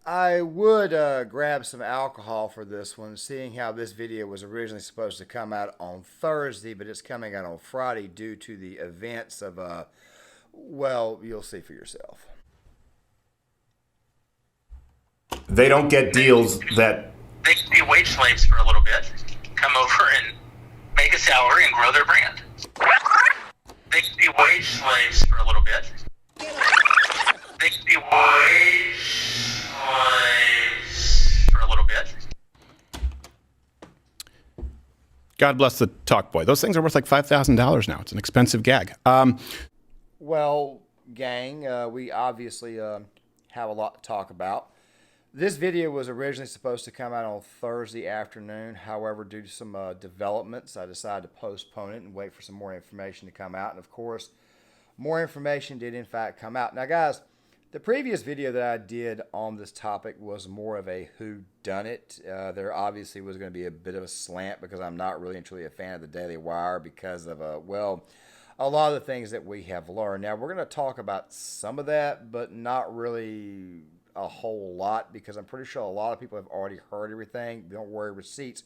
I would grab some alcohol for this one, seeing how this video was originally supposed to come out on Thursday, but it's coming out on Friday due to the events of, well, you'll see for yourself. They don't get deals that They can be wage slaves for a little bit, come over and make a salary and grow their brand. They can be wage slaves for a little bit. They can be wage slaves for a little bit. God bless the talk boy. Those things are worth like $5,000 now. It's an expensive gag. Well, gang, we obviously have a lot to talk about. This video was originally supposed to come out on Thursday afternoon. However, due to some developments, I decided to postpone it and wait for some more information to come out. And of course, more information did in fact come out. Now, guys, the previous video that I did on this topic was more of a whodunit. There obviously was going to be a bit of a slant because I'm not really and truly a fan of the Daily Wire because of, well, a lot of the things that we have learned. Now, we're going to talk about some of that, but not really a whole lot because I'm pretty sure a lot of people have already heard everything. Don't worry, receipts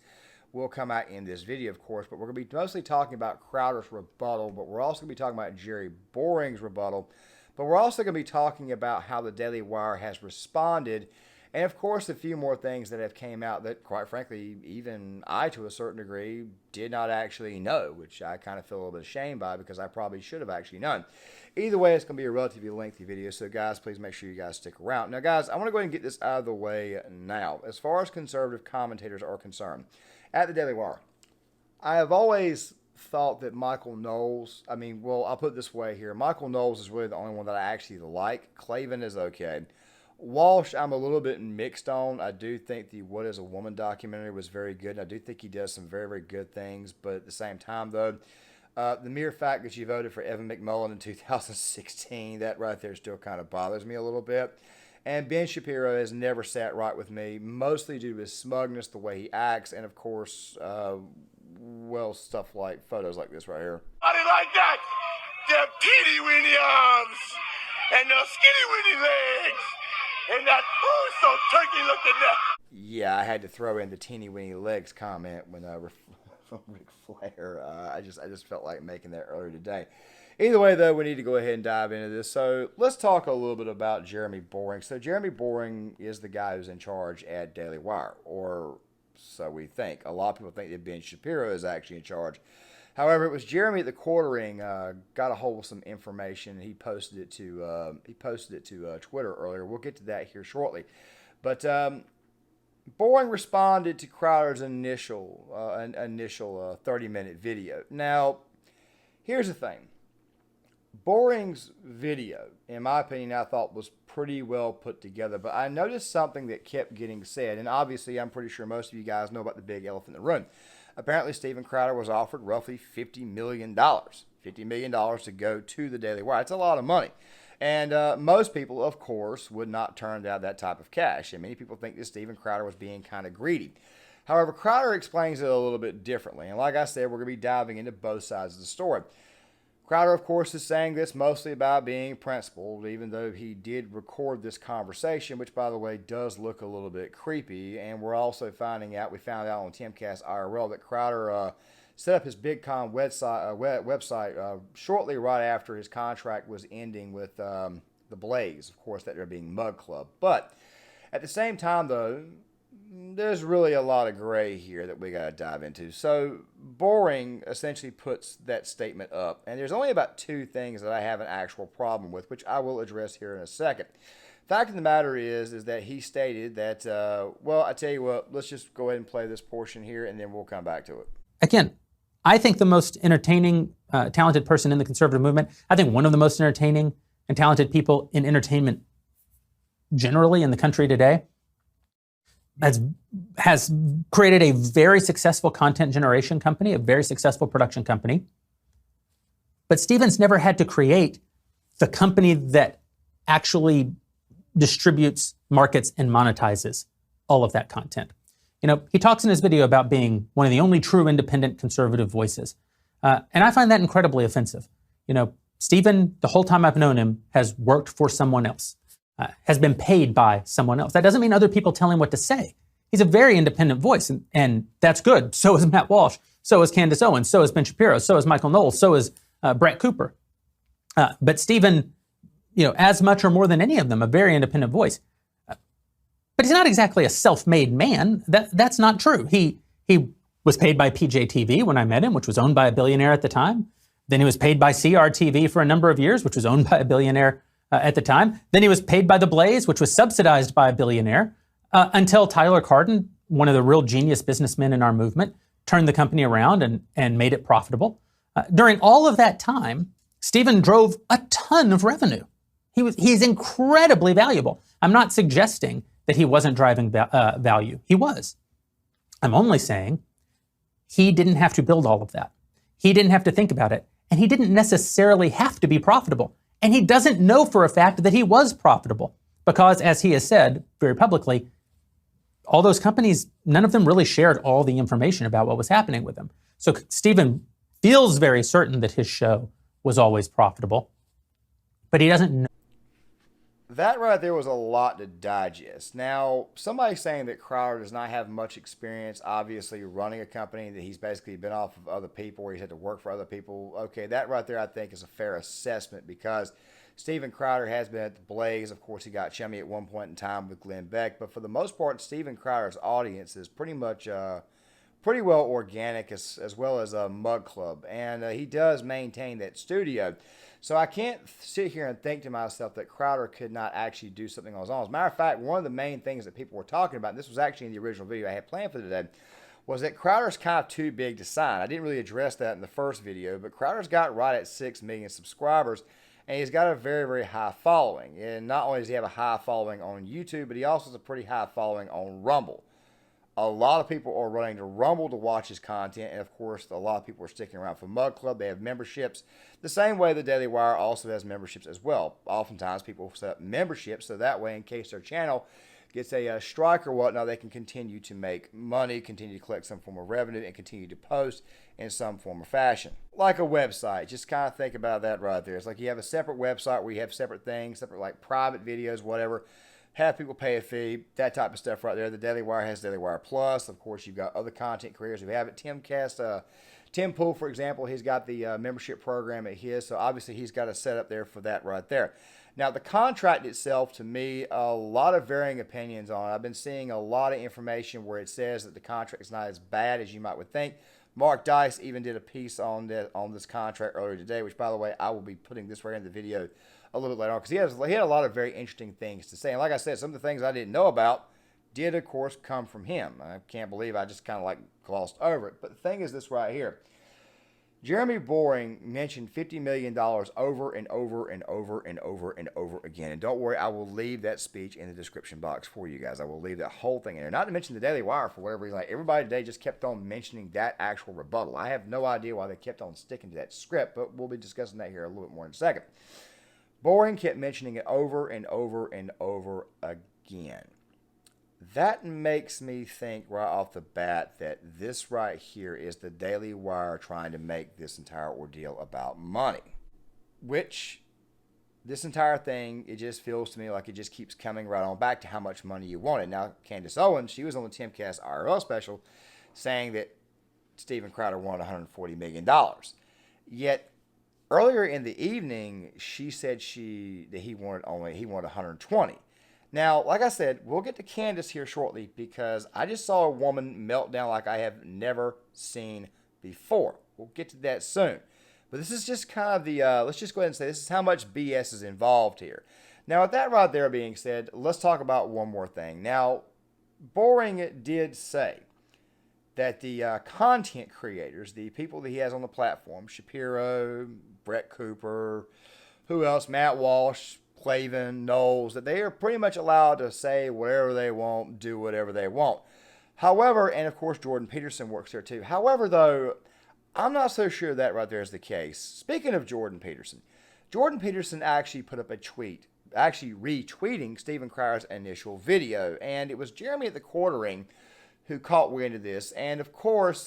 will come out in this video, of course, but we're going to be mostly talking about Crowder's rebuttal, but we're also going to be talking about Jerry Boring's rebuttal, but we're also going to be talking about how the Daily Wire has responded, and of course a few more things that have came out that, quite frankly, even I, to a certain degree, did not actually know, which I kind of feel a little bit ashamed by because I probably should have actually known. Either way, it's going to be a relatively lengthy video, so guys, please make sure you guys stick around. Now, guys, I want to go ahead and get this out of the way now. As far as conservative commentators are concerned, at the Daily Wire, I have always thought that Michael Knowles, I'll put it this way here. Michael Knowles is really the only one that I actually like. Klavan is okay. Walsh, I'm a little bit mixed on. I do think the What is a Woman documentary was very good. And I do think he does some very, very good things. But at the same time, though, the mere fact that you voted for Evan McMullin in 2016, that right there still kind of bothers me a little bit. And Ben Shapiro has never sat right with me, mostly due to his smugness, the way he acts, and of course, well, stuff like photos like this right here. Body like that, the teeny weeny arms, and the skinny weeny legs, and that oh so turkey looking neck. Yeah, I had to throw in the teeny weeny legs comment when from Ric Flair. I just felt like making that earlier today. Either way, though, we need to go ahead and dive into this. So let's talk a little bit about Jeremy Boring. So Jeremy Boring is the guy who's in charge at Daily Wire, or so we think. A lot of people think that Ben Shapiro is actually in charge. However, it was Jeremy at the quartering got a hold of some information. He posted it to Twitter earlier. We'll get to that here shortly. But Boring responded to Crowder's initial 30-minute video. Now, here's the thing. Boring's video, in my opinion, I thought was pretty well put together, but I noticed something that kept getting said, and obviously I'm pretty sure most of you guys know about the big elephant in the room. Apparently, Steven Crowder was offered roughly $50 million. $50 million to go to the Daily Wire. It's a lot of money. And most people, of course, would not turn down that type of cash. And many people think that Steven Crowder was being kind of greedy. However, Crowder explains it a little bit differently. And like I said, we're going to be diving into both sides of the story. Crowder, of course, is saying this mostly about being principled, even though he did record this conversation, which, by the way, does look a little bit creepy. And we're also we found out on Timcast IRL that Crowder set up his BigCon website shortly right after his contract was ending with the Blaze, of course, that they're being Mug Club. But at the same time, though, there's really a lot of gray here that we got to dive into. So Boring essentially puts that statement up, and there's only about two things that I have an actual problem with, which I will address here in a second. Fact of the matter is that he stated that, well, I tell you what, let's just go ahead and play this portion here, and then we'll come back to it. Again, I think the most entertaining, talented person in the conservative movement, I think one of the most entertaining and talented people in entertainment generally in the country today, has created a very successful content generation company, a very successful production company. But Steven's never had to create the company that actually distributes, markets, and monetizes all of that content. You know, he talks in his video about being one of the only true independent conservative voices. And I find that incredibly offensive. You know, Steven, the whole time I've known him, has worked for someone else. has been paid by someone else. That doesn't mean other people tell him what to say. He's a very independent voice, and that's good. So is Matt Walsh. So is Candace Owens. So is Ben Shapiro. So is Michael Knowles. So is Brett Cooper. But Stephen, as much or more than any of them, a very independent voice. But he's not exactly a self-made man. That's not true. He was paid by PJTV when I met him, which was owned by a billionaire at the time. Then he was paid by CRTV for a number of years, which was owned by a billionaire at the time. Then he was paid by The Blaze, which was subsidized by a billionaire, until Tyler Cardon, one of the real genius businessmen in our movement, turned the company around and made it profitable. During all of that time, Stephen drove a ton of revenue. He's incredibly valuable. I'm not suggesting that he wasn't driving value. He was. I'm only saying he didn't have to build all of that. He didn't have to think about it. And he didn't necessarily have to be profitable. And he doesn't know for a fact that he was profitable because, as he has said very publicly, all those companies, none of them really shared all the information about what was happening with them. So Stephen feels very certain that his show was always profitable, but he doesn't know. That right there was a lot to digest. Now, somebody saying that Crowder does not have much experience, obviously, running a company, that he's basically been off of other people, or he's had to work for other people. Okay, that right there I think is a fair assessment because Steven Crowder has been at the Blaze. Of course, he got chummy at one point in time with Glenn Beck, but for the most part, Steven Crowder's audience is pretty much pretty well organic, as well as a Mug Club, and he does maintain that studio. So I can't sit here and think to myself that Crowder could not actually do something on his own. As a matter of fact, one of the main things that people were talking about, and this was actually in the original video I had planned for today, was that Crowder's kind of too big to sign. I didn't really address that in the first video, but Crowder's got right at 6 million subscribers, and he's got a very, very high following. And not only does he have a high following on YouTube, but he also has a pretty high following on Rumble. A lot of people are running to Rumble to watch his content, and of course, a lot of people are sticking around for Mug Club. They have memberships, the same way the Daily Wire also has memberships as well. Oftentimes, people set up memberships so that way, in case their channel gets a strike or whatnot, they can continue to make money, continue to collect some form of revenue, and continue to post in some form or fashion. Like a website, just kind of think about that right there. It's like you have a separate website where you have separate things, separate like private videos, whatever. Have people pay a fee, that type of stuff right there. The Daily Wire has Daily Wire Plus. Of course, you've got other content creators who have it. Tim Pool, for example, he's got the membership program at his, so obviously he's got a setup there for that right there. Now, the contract itself, to me, a lot of varying opinions on it. I've been seeing a lot of information where it says that the contract is not as bad as you might would think. Mark Dice even did a piece on this contract earlier today, which, by the way, I will be putting this right in the video a little bit later on, because he had a lot of very interesting things to say. And like I said, some of the things I didn't know about did, of course, come from him. I can't believe I just kind of like glossed over it. But the thing is this right here. Jeremy Boring mentioned $50 million over and over and over and over and over again. And don't worry, I will leave that speech in the description box for you guys. I will leave that whole thing in there. Not to mention the Daily Wire, for whatever reason. Like, everybody today just kept on mentioning that actual rebuttal. I have no idea why they kept on sticking to that script, but we'll be discussing that here a little bit more in a second. Boring kept mentioning it over and over and over again. That makes me think right off the bat that this right here is the Daily Wire trying to make this entire ordeal about money. Which, this entire thing, it just feels to me like it just keeps coming right on back to how much money you wanted. Now, Candace Owens, she was on the Timcast IRL special saying that Steven Crowder wanted $140 million. Yet, earlier in the evening, she said that he wanted 120. Now, like I said, we'll get to Candace here shortly because I just saw a woman melt down like I have never seen before. We'll get to that soon. But this is just kind of the, let's just go ahead and say this is how much BS is involved here. Now, with that right there being said, let's talk about one more thing. Now, Boring did say that the content creators, the people that he has on the platform, Shapiro, Brett Cooper, who else, Matt Walsh, Clavin, Knowles, that they are pretty much allowed to say whatever they want, do whatever they want. However, and of course Jordan Peterson works there too. However, though, I'm not so sure that right there is the case. Speaking of Jordan Peterson actually put up a tweet, actually retweeting Steven Crowder's initial video, and it was Jeremy at the Quartering who caught wind of this, and of course,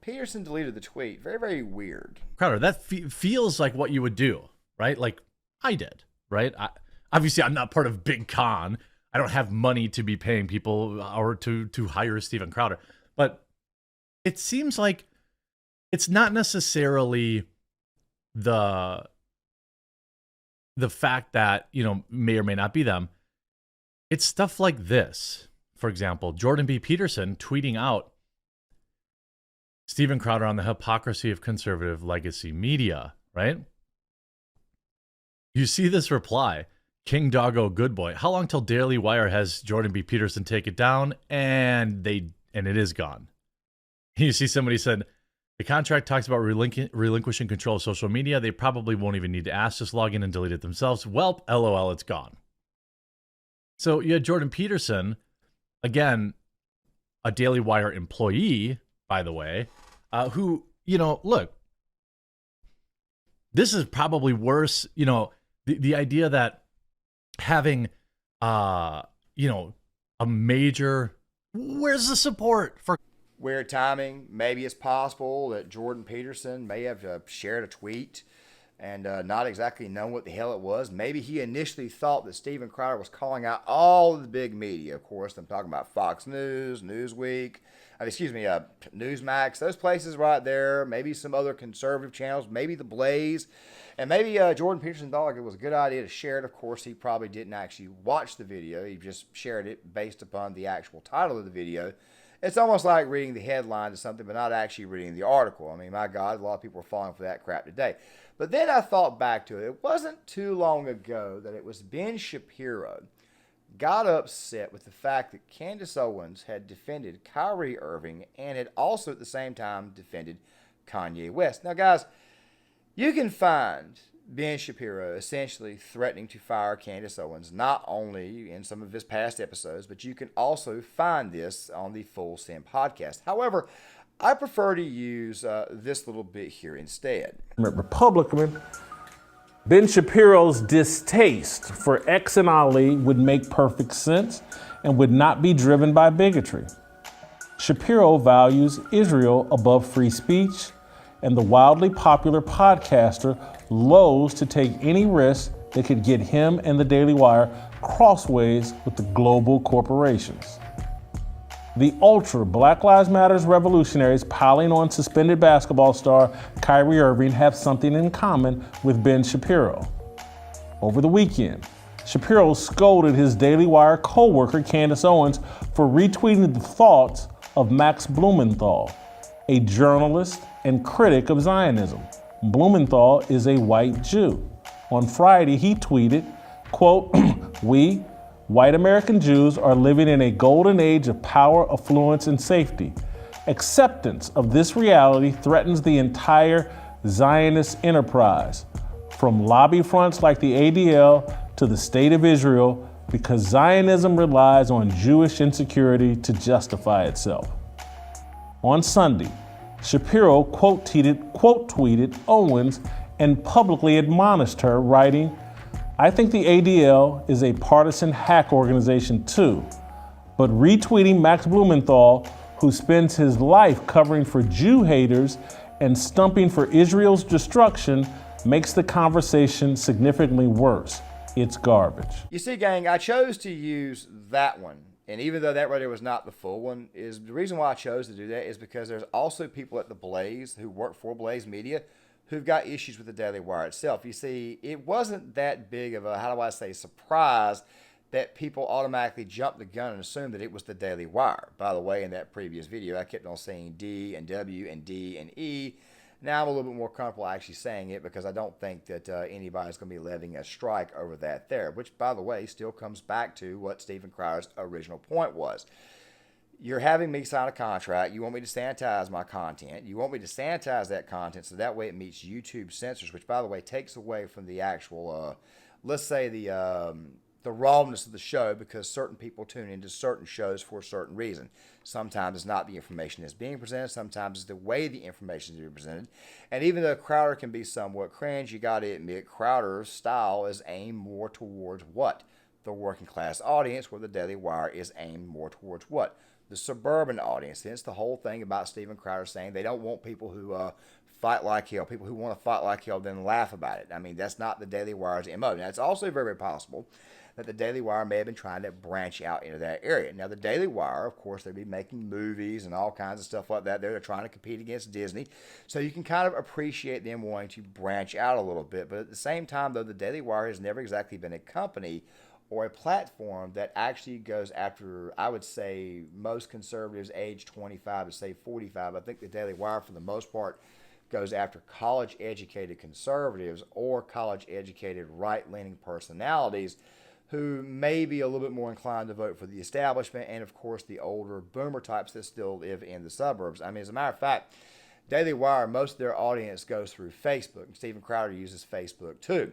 Peterson deleted the tweet. Very, very weird. Crowder, that feels like what you would do, right? Like I did. Right? obviously I'm not part of Big Con. I don't have money to be paying people or to hire Steven Crowder. But it seems like it's not necessarily the fact that, may or may not be them. It's stuff like this. For example, Jordan B. Peterson tweeting out Steven Crowder on the hypocrisy of conservative legacy media, right? You see this reply, King Doggo Good Boy. How long till Daily Wire has Jordan B. Peterson take it down? And it is gone. You see somebody said, the contract talks about relinquishing control of social media. They probably won't even need to ask, just log in and delete it themselves. Well, LOL, it's gone. So you had Jordan Peterson, again, a Daily Wire employee, by the way, who, look, this is probably worse. The idea that having, a major, where's the support for? Weird timing. Maybe it's possible that Jordan Peterson may have shared a tweet and not exactly known what the hell it was. Maybe he initially thought that Steven Crowder was calling out all of the big media. Of course, I'm talking about Fox News, Newsweek, Newsmax, those places right there. Maybe some other conservative channels, maybe The Blaze. And maybe Jordan Peterson thought it was a good idea to share it. Of course, he probably didn't actually watch the video. He just shared it based upon the actual title of the video. It's almost like reading the headline to something, but not actually reading the article. I mean, my God, a lot of people are falling for that crap today. But then I thought back to it. It wasn't too long ago that it was Ben Shapiro got upset with the fact that Candace Owens had defended Kyrie Irving and had also at the same time defended Kanye West. Now, guys, you can find Ben Shapiro essentially threatening to fire Candace Owens, not only in some of his past episodes, but you can also find this on the Full Send podcast. However, I prefer to use this little bit here instead. Republican, Ben Shapiro's distaste for X and Ali would make perfect sense and would not be driven by bigotry. Shapiro values Israel above free speech, and the wildly popular podcaster loathes to take any risk that could get him and the Daily Wire crossways with the global corporations. The ultra Black Lives Matter revolutionaries piling on suspended basketball star Kyrie Irving have something in common with Ben Shapiro. Over the weekend, Shapiro scolded his Daily Wire co-worker Candace Owens for retweeting the thoughts of Max Blumenthal, a journalist and critic of Zionism. Blumenthal is a white Jew. On Friday, he tweeted, quote, "We, white American Jews, are living in a golden age of power, affluence, and safety. Acceptance of this reality threatens the entire Zionist enterprise, from lobby fronts like the ADL to the State of Israel, because Zionism relies on Jewish insecurity to justify itself." On Sunday, Shapiro quote tweeted Owens and publicly admonished her, writing, "I think the ADL is a partisan hack organization too, but retweeting Max Blumenthal, who spends his life covering for Jew haters and stumping for Israel's destruction, makes the conversation significantly worse. It's garbage." You see, gang, I chose to use that one. And even though that radio was not the full one, is the reason why I chose to do that is because there's also people at the Blaze who work for Blaze Media who've got issues with the Daily Wire itself. You see, it wasn't that big of a, surprise that people automatically jumped the gun and assumed that it was the Daily Wire. By the way, in that previous video, I kept on saying D and W and D and E. Now I'm a little bit more comfortable actually saying it because I don't think that anybody's going to be levying a strike over that there, which, by the way, still comes back to what Steven Crowder's original point was. You're having me sign a contract. You want me to sanitize my content. You want me to sanitize that content so that way it meets YouTube censors, which, by the way, takes away from the actual, let's say, the rawness of the show, because certain people tune into certain shows for a certain reason. Sometimes it's not the information that's being presented. Sometimes it's the way the information is being presented. And even though Crowder can be somewhat cringe, you got to admit Crowder's style is aimed more towards what? The working class audience, where the Daily Wire is aimed more towards what? The suburban audience. Hence the whole thing about Steven Crowder saying they don't want people who fight like hell, people who want to fight like hell, then laugh about it. I mean, that's not the Daily Wire's MO. Now, it's also very, very possible that the Daily Wire may have been trying to branch out into that area. Now, the Daily Wire, of course, they'd be making movies and all kinds of stuff like that. They're trying to compete against Disney. So you can kind of appreciate them wanting to branch out a little bit. But at the same time, though, the Daily Wire has never exactly been a company or a platform that actually goes after, I would say, most conservatives age 25 to say 45. I think the Daily Wire, for the most part, goes after college-educated conservatives or college-educated right-leaning personalities who may be a little bit more inclined to vote for the establishment and, of course, the older boomer types that still live in the suburbs. I mean, as a matter of fact, Daily Wire, most of their audience goes through Facebook, and Steven Crowder uses Facebook too.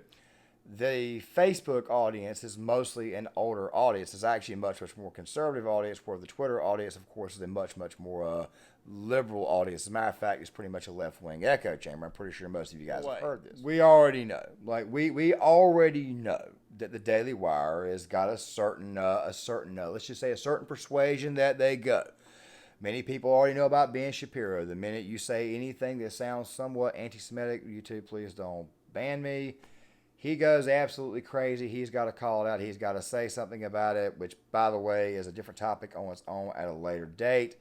The Facebook audience is mostly an older audience. It's actually a much, much more conservative audience, where the Twitter audience, of course, is a much, much more liberal audience. As a matter of fact, it's pretty much a left-wing echo chamber. I'm pretty sure most of you guys have heard this. We already know. Like, we already know that the Daily Wire has got a certain, let's just say a certain persuasion that they go. Many people already know about Ben Shapiro. The minute you say anything that sounds somewhat anti-Semitic, YouTube, please don't ban me. He goes absolutely crazy. He's got to call it out. He's got to say something about it, which, by the way, is a different topic on its own at a later date.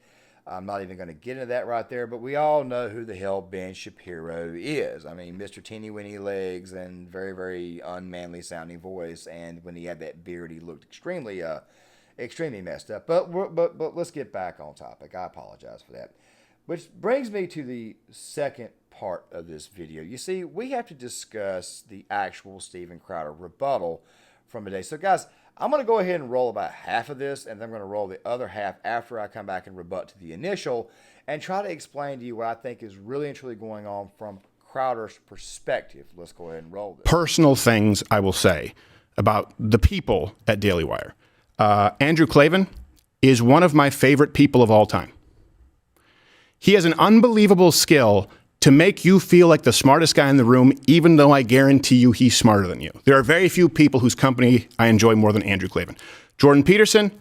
I'm not even going to get into that right there, but we all know who the hell Ben Shapiro is. I mean, Mr. Teeny Weeny Legs and very, very unmanly sounding voice. And when he had that beard, he looked extremely messed up. But let's get back on topic. I apologize for that. Which brings me to the second part of this video. You see, we have to discuss the actual Steven Crowder rebuttal from today. So, guys, I'm going to go ahead and roll about half of this, and then I'm going to roll the other half after I come back and rebut to the initial and try to explain to you what I think is really and truly going on from Crowder's perspective. Let's go ahead and roll this. Personal things I will say about the people at Daily Wire. Andrew Klavan is one of my favorite people of all time. He has an unbelievable skill to make you feel like the smartest guy in the room, even though I guarantee you he's smarter than you. There are very few people whose company I enjoy more than Andrew Klavan. Jordan Peterson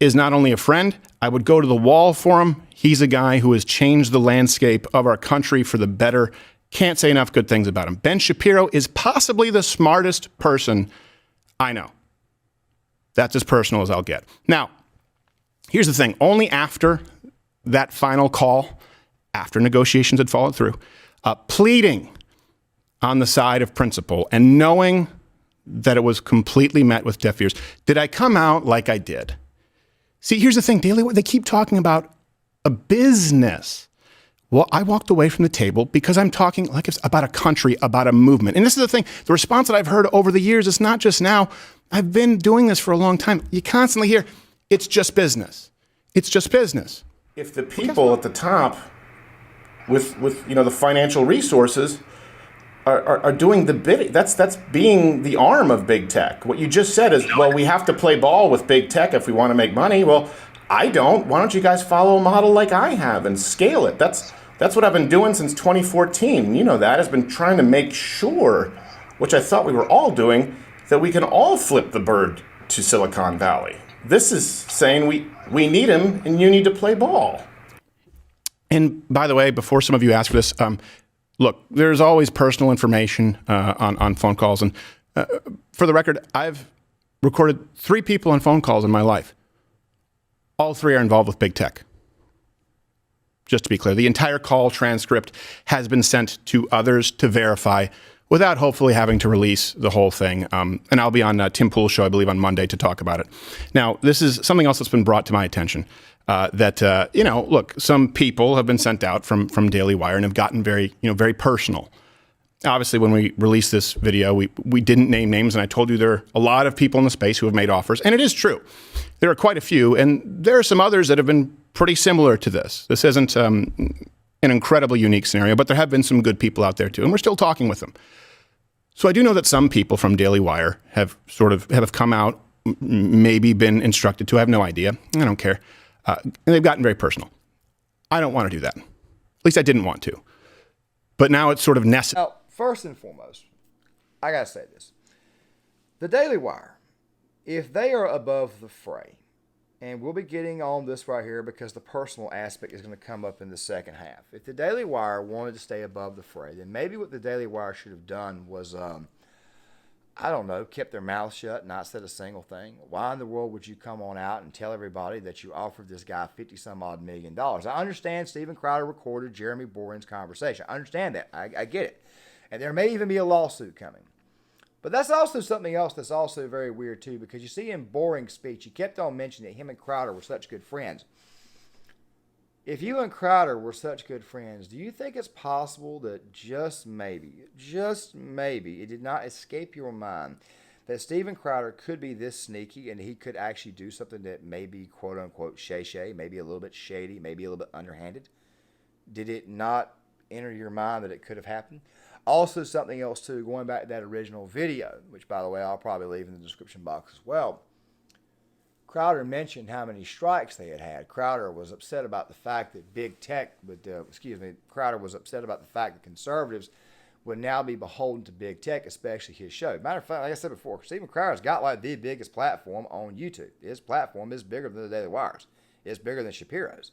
is not only a friend, I would go to the wall for him. He's a guy who has changed the landscape of our country for the better. Can't say enough good things about him. Ben Shapiro is possibly the smartest person I know. That's as personal as I'll get. Now, here's the thing. Only after that final call, after negotiations had fallen through, pleading on the side of principle and knowing that it was completely met with deaf ears, did I come out like I did? See, here's the thing. Daily Wire, they keep talking about a business. Well, I walked away from the table because I'm talking like it's about a country, about a movement. And this is the thing. The response that I've heard over the years is not just now. I've been doing this for a long time. You constantly hear, it's just business. It's just business. If the people at the top with the financial resources are doing the bidding, that's being the arm of big tech. What you just said is, well, we have to play ball with big tech if we want to make money. Well, I don't. Why don't you guys follow a model like I have and scale it? That's what I've been doing since 2014. You know that. I've been trying to make sure, which I thought we were all doing, that we can all flip the bird to Silicon Valley. This is saying we need him and you need to play ball. And by the way, before some of you ask for this, look, there's always personal information on phone calls. And for the record, I've recorded 3 people on phone calls in my life. All 3 are involved with big tech. Just to be clear, the entire call transcript has been sent to others to verify without hopefully having to release the whole thing. And I'll be on Tim Pool's show, I believe, on Monday to talk about it. Now, this is something else that's been brought to my attention. Look, some people have been sent out from Daily Wire and have gotten very personal. Obviously, when we released this video, we didn't name names, and I told you there are a lot of people in the space who have made offers, and it is true. There are quite a few, and there are some others that have been pretty similar to this. This isn't an incredibly unique scenario, but there have been some good people out there too, and we're still talking with them. So I do know that some people from Daily Wire have come out, maybe been instructed to. I have no idea. I don't care. And they've gotten very personal. I don't want to do that. At least I didn't want to. But now it's sort of necessary. Now, first and foremost, I got to say this. The Daily Wire, if they are above the fray, and we'll be getting on this right here because the personal aspect is going to come up in the second half. If the Daily Wire wanted to stay above the fray, then maybe what the Daily Wire should have done was, I don't know, kept their mouth shut, not said a single thing. Why in the world would you come on out and tell everybody that you offered this guy $50-some-odd million? I understand Steven Crowder recorded Jeremy Boring's conversation. I understand that. I get it. And there may even be a lawsuit coming. But that's also something else that's also very weird, too, because you see in Boring's speech, he kept on mentioning that him and Crowder were such good friends. If you and Crowder were such good friends, do you think it's possible that just maybe, it did not escape your mind that Steven Crowder could be this sneaky and he could actually do something that may be quote-unquote shay-shay, maybe a little bit shady, maybe a little bit underhanded? Did it not enter your mind that it could have happened? Also, something else, too, going back to that original video, which, by the way, I'll probably leave in the description box as well. Crowder mentioned how many strikes they had had. Crowder was upset about the fact that big tech Crowder was upset about the fact that conservatives would now be beholden to big tech, especially his show. Matter of fact, like I said before, Steven Crowder's got like the biggest platform on YouTube. His platform is bigger than the Daily Wire's. It's bigger than Shapiro's.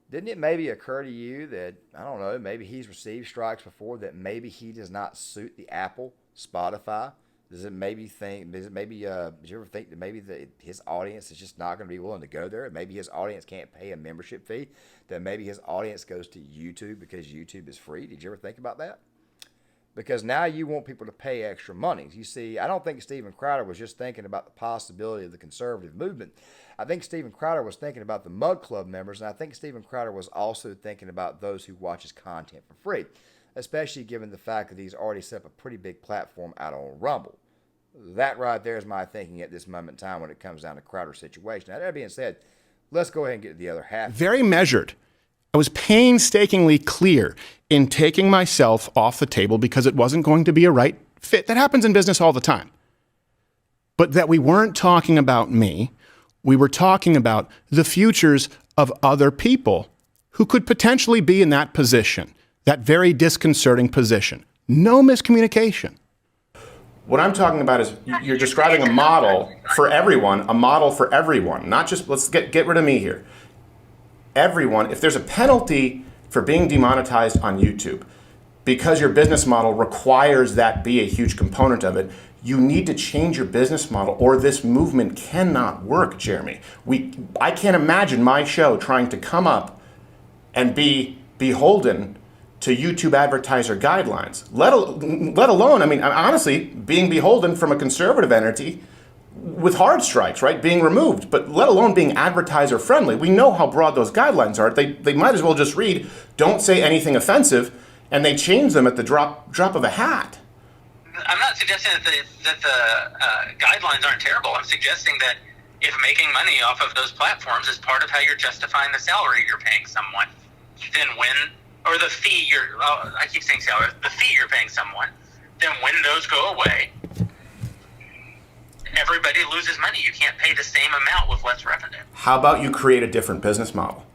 Didn't it maybe occur to you that, I don't know, maybe he's received strikes before, that maybe he does not suit the Apple, Spotify? Did you ever think that maybe his audience is just not going to be willing to go there? Maybe his audience can't pay a membership fee. That maybe his audience goes to YouTube because YouTube is free. Did you ever think about that? Because now you want people to pay extra money. You see, I don't think Steven Crowder was just thinking about the possibility of the conservative movement. I think Steven Crowder was thinking about the Mug Club members, and I think Steven Crowder was also thinking about those who watch his content for free, especially given the fact that he's already set up a pretty big platform out on Rumble. That right there is my thinking at this moment in time when it comes down to Crowder's situation. Now, that being said, let's go ahead and get to the other half. Very measured. I was painstakingly clear in taking myself off the table because it wasn't going to be a right fit. That happens in business all the time. But that we weren't talking about me. We were talking about the futures of other people who could potentially be in that position, that very disconcerting position. No miscommunication. What I'm talking about is you're describing a model for everyone, not just, let's get rid of me here. Everyone, if there's a penalty for being demonetized on YouTube, because your business model requires that be a huge component of it, you need to change your business model or this movement cannot work, Jeremy. I can't imagine my show trying to come up and be beholden to YouTube advertiser guidelines, let alone, I mean, honestly, being beholden from a conservative entity with hard strikes, right, being removed, but let alone being advertiser friendly. We know how broad those guidelines are. They might as well just read, don't say anything offensive, and they change them at the drop of a hat. I'm not suggesting that the guidelines aren't terrible. I'm suggesting that if making money off of those platforms is part of how you're justifying the salary you're paying someone, then or the fee I keep saying salary, the fee you're paying someone, then when those go away, everybody loses money. You can't pay the same amount with less revenue. How about you create a different business model?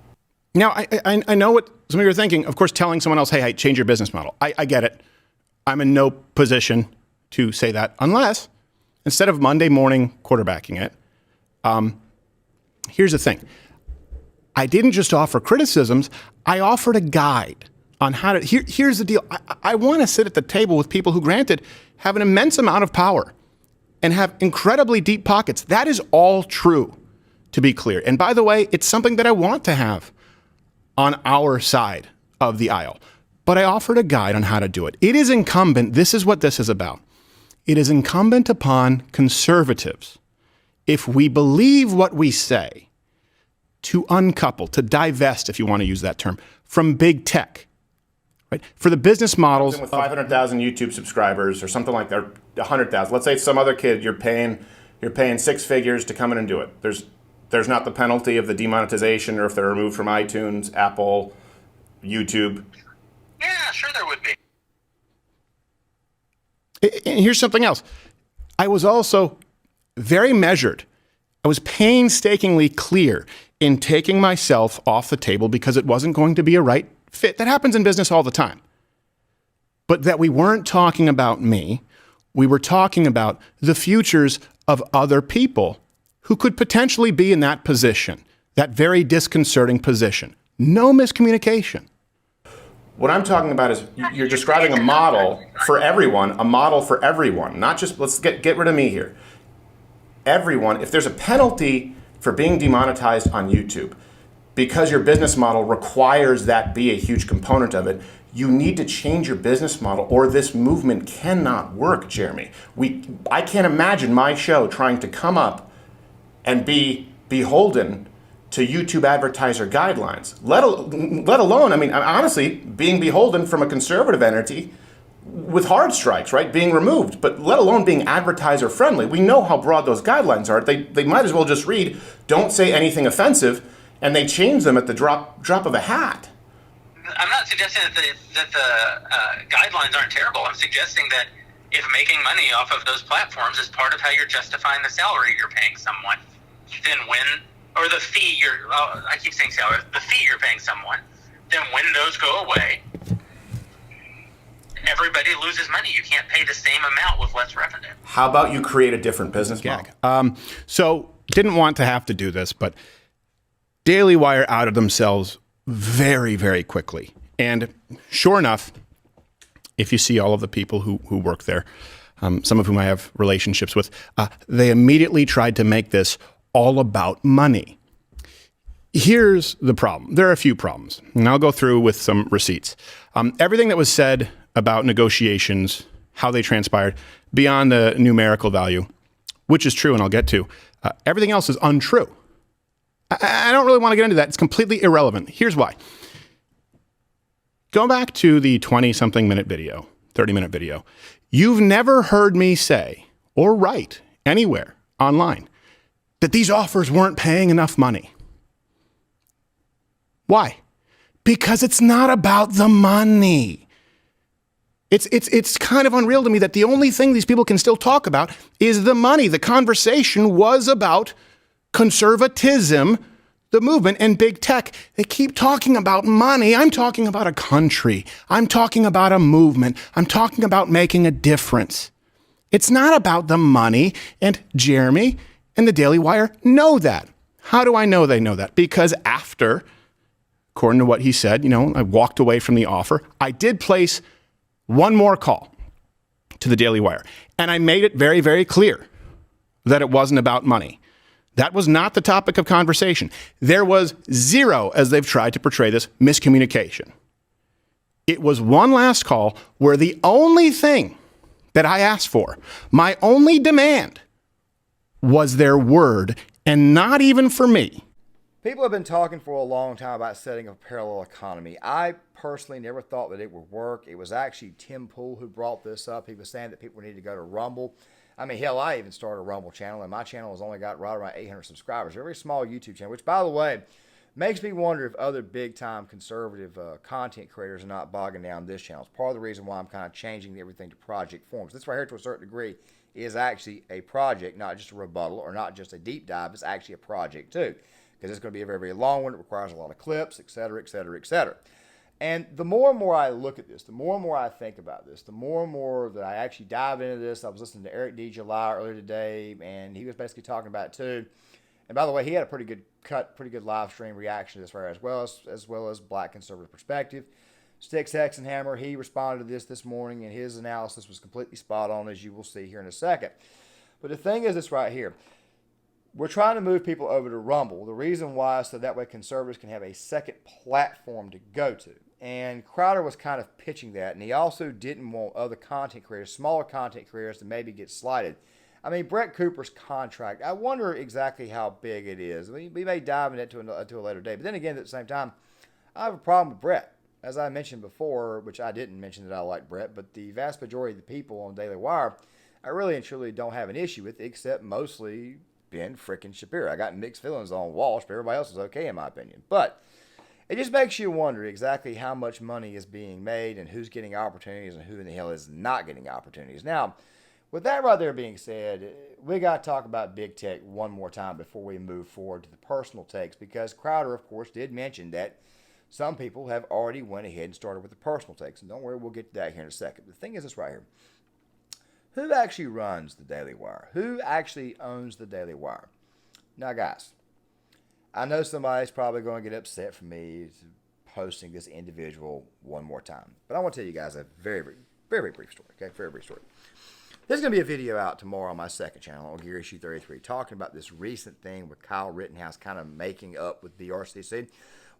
Now, I know what some of you are thinking. Of course, telling someone else, hey, change your business model. I get it. I'm in no position to say that unless, instead of Monday morning quarterbacking it, here's the thing. I didn't just offer criticisms. I offered a guide on how to, here's the deal. I want to sit at the table with people who, granted, have an immense amount of power and have incredibly deep pockets. That is all true, to be clear. And by the way, it's something that I want to have on our side of the aisle. But I offered a guide on how to do it. It is incumbent, this is what this is about. It is incumbent upon conservatives, if we believe what we say, to uncouple, to divest, if you want to use that term, from big tech. Right? For the business models with 500,000 YouTube subscribers or something like that, 100,000. Let's say it's some other kid you're paying six figures to come in and do it. There's not the penalty of the demonetization or if they're removed from iTunes, Apple, YouTube. Yeah, sure there would be. And here's something else. I was also very measured. I was painstakingly clear in taking myself off the table because it wasn't going to be a right fit. That happens in business all the time. But that we weren't talking about me. We were talking about the futures of other people who could potentially be in that position, that very disconcerting position. No miscommunication. What I'm talking about is you're describing a model for everyone, not just, let's get rid of me here. Everyone, if there's a penalty for being demonetized on YouTube, because your business model requires that be a huge component of it, you need to change your business model or this movement cannot work, Jeremy. I can't imagine my show trying to come up and be beholden to YouTube advertiser guidelines, let alone, I mean, honestly, being beholden from a conservative entity with hard strikes, right, being removed, but let alone being advertiser friendly. We know how broad those guidelines are. They might as well just read, don't say anything offensive, and they change them at the drop of a hat. I'm not suggesting that the guidelines aren't terrible. I'm suggesting that if making money off of those platforms is part of how you're justifying the salary you're paying someone, then or the fee I keep saying salary, the fee you're paying someone, then when those go away, everybody loses money. You can't pay the same amount with less revenue. How about you create a different business model? So didn't want to have to do this, but Daily Wire outed themselves very, very quickly. And sure enough, if you see all of the people who work there, some of whom I have relationships with, they immediately tried to make this all about money. Here's the problem. There are a few problems, and I'll go through with some receipts. Everything that was said about negotiations, how they transpired, beyond the numerical value, which is true and I'll get to, everything else is untrue. I don't really want to get into that. It's completely irrelevant. Here's why. Go back to the 20-something minute video, 30-minute video. You've never heard me say or write anywhere online that these offers weren't paying enough money. Why? Because it's not about the money. It's kind of unreal to me that the only thing these people can still talk about is the money. The conversation was about conservatism, the movement, and big tech. They keep talking about money. I'm talking about a country. I'm talking about a movement. I'm talking about making a difference. It's not about the money. And Jeremy and the Daily Wire know that. How do I know they know that? Because after, according to what he said, I walked away from the offer. I did place one more call to the Daily Wire, and I made it very, very clear that it wasn't about money. That was not the topic of conversation. There was zero, as they've tried to portray this, miscommunication. It was one last call where the only thing that I asked for, my only demand, was their word, and not even for me. People have been talking for a long time about setting up a parallel economy. I personally never thought that it would work. It was actually Tim Pool who brought this up. He was saying that people need to go to Rumble. I mean, hell, I even started a Rumble channel, and my channel has only got right around 800 subscribers. A very small YouTube channel, which, by the way, makes me wonder if other big-time conservative content creators are not bogging down this channel. It's part of the reason why I'm kind of changing everything to project forms. This right here, to a certain degree, is actually a project, not just a rebuttal or not just a deep dive. It's actually a project, too, because it's going to be a very, very long one. It requires a lot of clips, et cetera, et cetera, et cetera. And the more and more I look at this, the more and more I think about this, the more and more that I actually dive into this. I was listening to Eric D. July earlier today, and he was basically talking about it too. And by the way, he had a pretty good live stream reaction to this right, as well as Black Conservative Perspective. Sticks, Hexenhammer, he responded to this morning, and his analysis was completely spot on, as you will see here in a second. But the thing is this right here. We're trying to move people over to Rumble. The reason why is so that way conservatives can have a second platform to go to. And Crowder was kind of pitching that, and he also didn't want other content creators, smaller content creators, to maybe get slighted. I mean, Brett Cooper's contract, I wonder exactly how big it is. We may dive into it to a later date. But then again, at the same time, I have a problem with Brett. As I mentioned before, which I didn't mention that I like Brett, but the vast majority of the people on Daily Wire, I really and truly don't have an issue with, except mostly Ben frickin' Shapiro. I got mixed feelings on Walsh, but everybody else is okay in my opinion. But it just makes you wonder exactly how much money is being made and who's getting opportunities and who in the hell is not getting opportunities. Now, with that right there being said, we got to talk about big tech one more time before we move forward to the personal takes, because Crowder, of course, did mention that some people have already went ahead and started with the personal takes. And don't worry, we'll get to that here in a second. The thing is this right here. Who actually runs the Daily Wire? Who actually owns the Daily Wire? Now, guys, I know somebody's probably going to get upset for me posting this individual one more time, but I want to tell you guys a very, very, very brief story. Okay, very brief story. There's going to be a video out tomorrow on my second channel on Gear Issue 33 talking about this recent thing with Kyle Rittenhouse kind of making up with BRCC.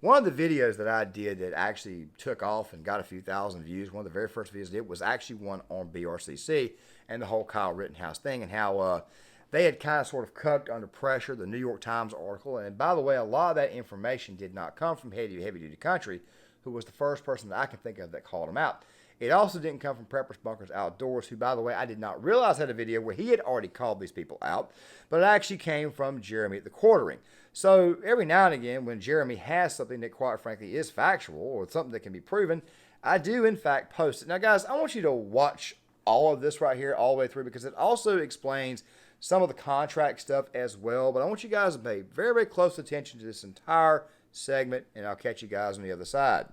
One of the videos that I did that actually took off and got a few thousand views, one of the very first videos I did was actually one on BRCC and the whole Kyle Rittenhouse thing and how they had kind of sort of cut under pressure, the New York Times article. And by the way, a lot of that information did not come from Heavy Duty Country, who was the first person that I can think of that called him out. It also didn't come from Preppers Bunkers Outdoors, who, by the way, I did not realize had a video where he had already called these people out, but it actually came from Jeremy at the Quartering. So every now and again, when Jeremy has something that, quite frankly, is factual or something that can be proven, I do, in fact, post it. Now, guys, I want you to watch all of this right here all the way through because it also explains some of the contract stuff as well. But I want you guys to pay very, very close attention to this entire segment, and I'll catch you guys on the other side.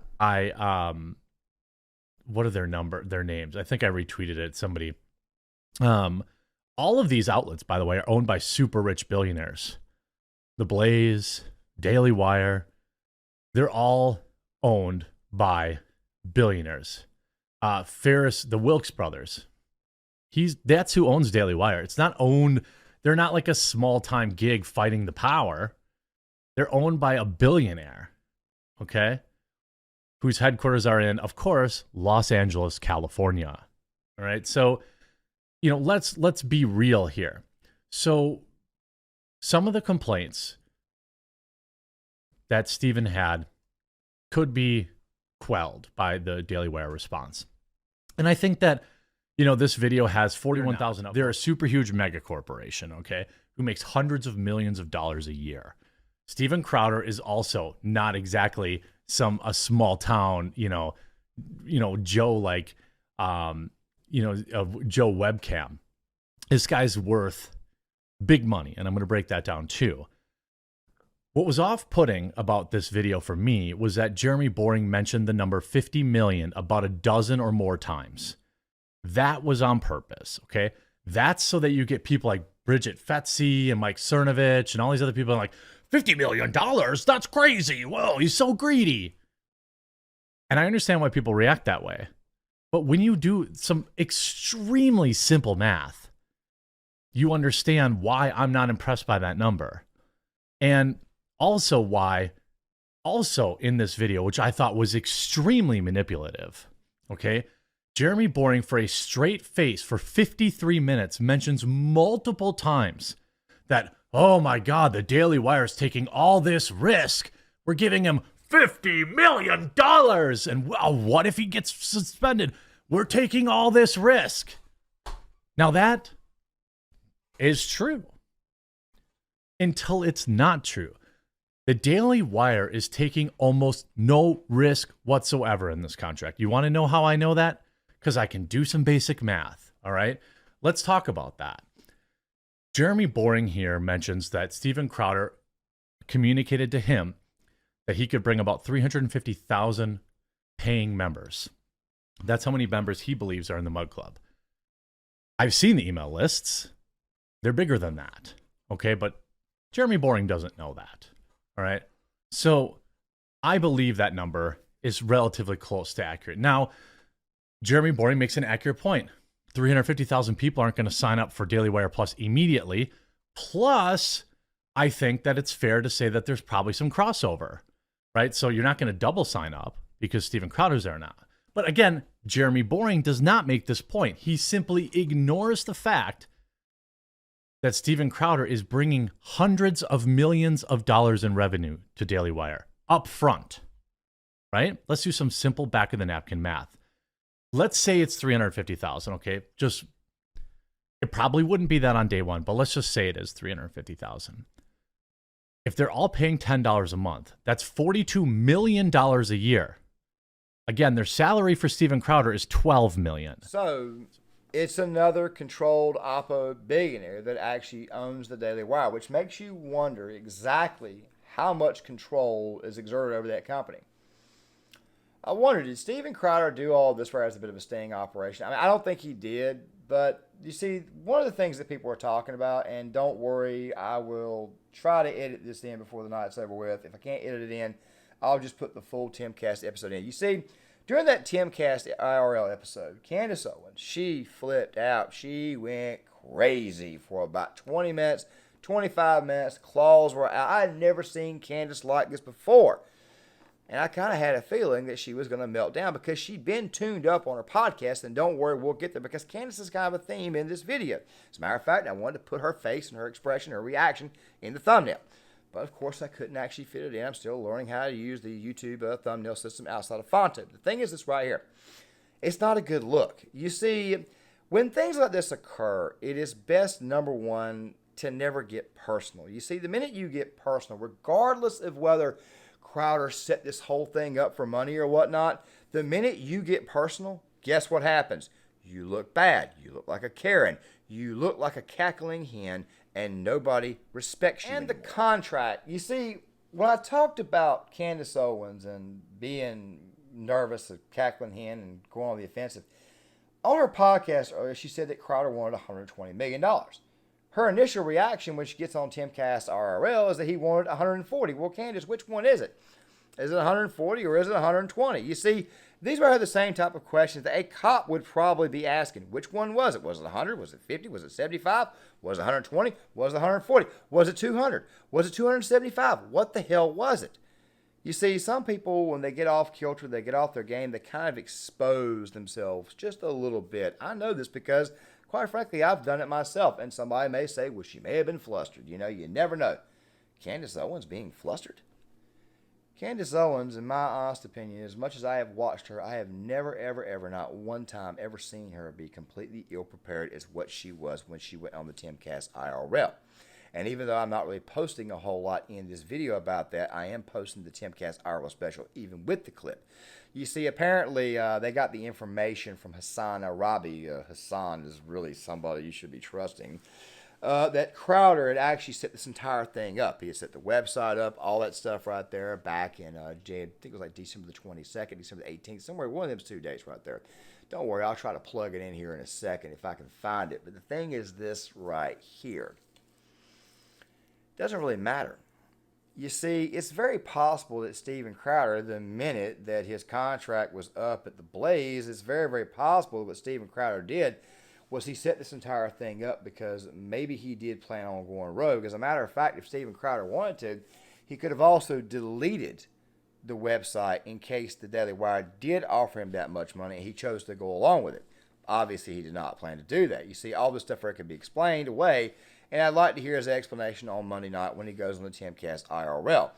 What are their names? I think I retweeted it. Somebody. All of these outlets, by the way, are owned by super rich billionaires. The Blaze, Daily Wire, they're all owned by billionaires. Ferris, the Wilkes brothers, that's who owns Daily Wire. It's not owned. They're not like a small time gig fighting the power. They're owned by a billionaire. Okay. Whose headquarters are in, of course, Los Angeles, California. All right. So, let's be real here. So some of the complaints that Stephen had could be quelled by the Daily Wire response. And I think that, this video has 41,000. They're a super huge mega corporation, okay, who makes hundreds of millions of dollars a year. Steven Crowder is also not exactly a small town, Joe Joe Webcam. This guy's worth big money, and I'm going to break that down too. What was off-putting about this video for me was that Jeremy Boring mentioned the number 50 million about a dozen or more times. That was on purpose, okay? That's so that you get people like Bridget Fetzi and Mike Cernovich and all these other people like, $50 million? That's crazy. Whoa, he's so greedy. And I understand why people react that way. But when you do some extremely simple math, you understand why I'm not impressed by that number. And also why, in this video, which I thought was extremely manipulative, okay? Jeremy Boring, for a straight face for 53 minutes, mentions multiple times that, oh my God, the Daily Wire is taking all this risk. We're giving him $50 million. And well, what if he gets suspended? We're taking all this risk. Now that is true until it's not true. The Daily Wire is taking almost no risk whatsoever in this contract. You want to know how I know that? Because I can do some basic math. All right, let's talk about that. Jeremy Boring here mentions that Steven Crowder communicated to him that he could bring about 350,000 paying members. That's how many members he believes are in the Mug Club. I've seen the email lists. They're bigger than that. Okay, but Jeremy Boring doesn't know that. All right. So I believe that number is relatively close to accurate. Now, Jeremy Boring makes an accurate point. 350,000 people aren't going to sign up for Daily Wire Plus immediately. Plus, I think that it's fair to say that there's probably some crossover, right? So you're not going to double sign up because Steven Crowder's there now. But again, Jeremy Boring does not make this point. He simply ignores the fact that Steven Crowder is bringing hundreds of millions of dollars in revenue to Daily Wire up front, right? Let's do some simple back of the napkin math. Let's say it's 350,000, okay? It probably wouldn't be that on day one, but let's just say it is 350,000. If they're all paying $10 a month, that's $42 million a year. Again, their salary for Steven Crowder is $12 million. So it's another controlled Oppo billionaire that actually owns the Daily Wire, which makes you wonder exactly how much control is exerted over that company. I wonder, did Steven Crowder do all this as a bit of a sting operation? I mean, I don't think he did, But you see, one of the things that people are talking about, and don't worry, I will try to edit this in before the night's over with. If I can't edit it in, I'll just put the full Timcast episode in. You see, during that Timcast IRL episode, Candace Owens, she flipped out. She went crazy for about 20 minutes, 25 minutes. Claws were out. I had never seen Candace like this before. And I kind of had a feeling that she was going to melt down because she'd been tuned up on her podcast. And don't worry, we'll get there because Candace is kind of a theme in this video. As a matter of fact, I wanted to put her face and her expression, her reaction in the thumbnail. But of course, I couldn't actually fit it in. I'm still learning how to use the YouTube thumbnail system outside of FonTube. The thing is this right here. It's not a good look. You see, when things like this occur, it is best, number one, to never get personal. You see, the minute you get personal, regardless of whether Crowder set this whole thing up for money or whatnot, the minute you get personal, guess what happens? You look bad. You look like a Karen. You look like a cackling hen, and nobody respects you anymore. The contract. You see, when I talked about Candace Owens and being nervous, a cackling hen, and going on the offensive, on her podcast earlier, she said that Crowder wanted $120 million. Her initial reaction when she gets on Timcast IRL is that he wanted 140. Well, Candace, which one is it? Is it 140 or is it 120? You see, these were the same type of questions that a cop would probably be asking. Which one was it? Was it 100? Was it 50? Was it 75? Was it 120? Was it 140? Was it 200? Was it 275? What the hell was it? You see, some people, when they get off kilter, they get off their game, they kind of expose themselves just a little bit. I know this because, quite frankly, I've done it myself. And somebody may say, well, she may have been flustered. You know, you never know. Candace Owens being flustered? Candace Owens, in my honest opinion, as much as I have watched her, I have never, ever, ever, not one time, ever seen her be completely ill-prepared as what she was when she went on the Timcast IRL. And even though I'm not really posting a whole lot in this video about that, I am posting the Timcast IRL special, even with the clip. You see, apparently, they got the information from Hassan Arabi. Hassan is really somebody you should be trusting. That Crowder had actually set this entire thing up. He had set the website up, all that stuff right there back in, I think it was like December the 22nd, December the 18th, somewhere, one of those 2 days right there. Don't worry, I'll try to plug it in here in a second if I can find it. But the thing is this right here. It doesn't really matter. You see, it's very possible that Steven Crowder, the minute that his contract was up at the Blaze, it's very, very possible what Steven Crowder did was he set this entire thing up because maybe he did plan on going rogue. As a matter of fact, if Steven Crowder wanted to, he could have also deleted the website in case the Daily Wire did offer him that much money and he chose to go along with it. Obviously, he did not plan to do that. You see, all this stuff could be explained away, and I'd like to hear his explanation on Monday night when he goes on the Timcast IRL.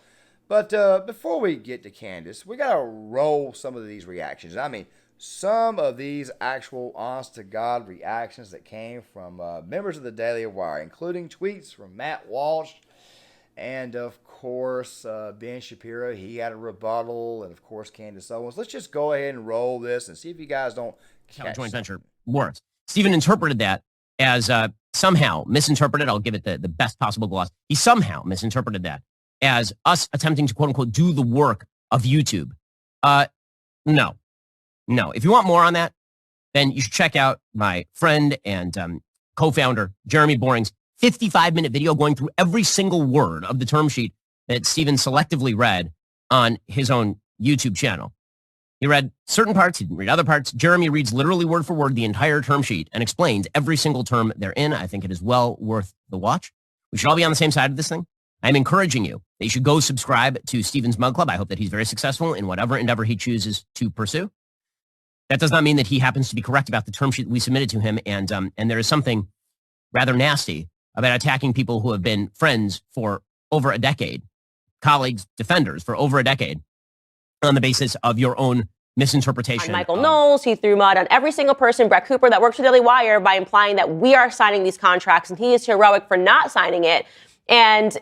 But before we get to Candace, we got to roll some of these reactions. I mean, some of these actual honest-to-God reactions that came from members of the Daily Wire, including tweets from Matt Walsh and, of course, Ben Shapiro. He had a rebuttal, and, of course, Candace Owens. Let's just go ahead and roll this and see if you guys don't catch joint venture works. Stephen interpreted that as somehow misinterpreted. I'll give it the best possible gloss. He somehow misinterpreted that as us attempting to, quote-unquote, do the work of YouTube. No. If you want more on that, then you should check out my friend and co-founder, Jeremy Boring's 55-minute video going through every single word of the term sheet that Stephen selectively read on his own YouTube channel. He read certain parts, he didn't read other parts. Jeremy reads literally word for word the entire term sheet and explains every single term therein. I think it is well worth the watch. We should all be on the same side of this thing. I'm encouraging you that you should go subscribe to Stephen's Mug Club. I hope that he's very successful in whatever endeavor he chooses to pursue. That does not mean that he happens to be correct about the term sheet we submitted to him, and there is something rather nasty about attacking people who have been friends for over a decade, colleagues, defenders for over a decade, on the basis of your own misinterpretation. Michael Knowles, he threw mud on every single person, Brett Cooper, that works for Daily Wire, by implying that we are signing these contracts, and he is heroic for not signing it, and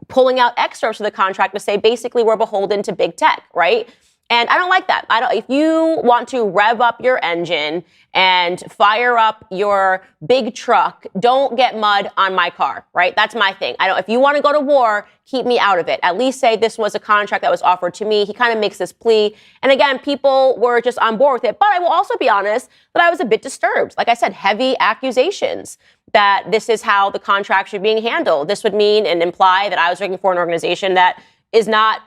pulling out excerpts of the contract to say basically we're beholden to big tech, right? And I don't like that. If you want to rev up your engine and fire up your big truck, don't get mud on my car, right? That's my thing. If you want to go to war, keep me out of it. At least say this was a contract that was offered to me. He kind of makes this plea. And again, people were just on board with it. But I will also be honest that I was a bit disturbed. Like I said, heavy accusations that this is how the contracts are being handled. This would mean and imply that I was working for an organization that is not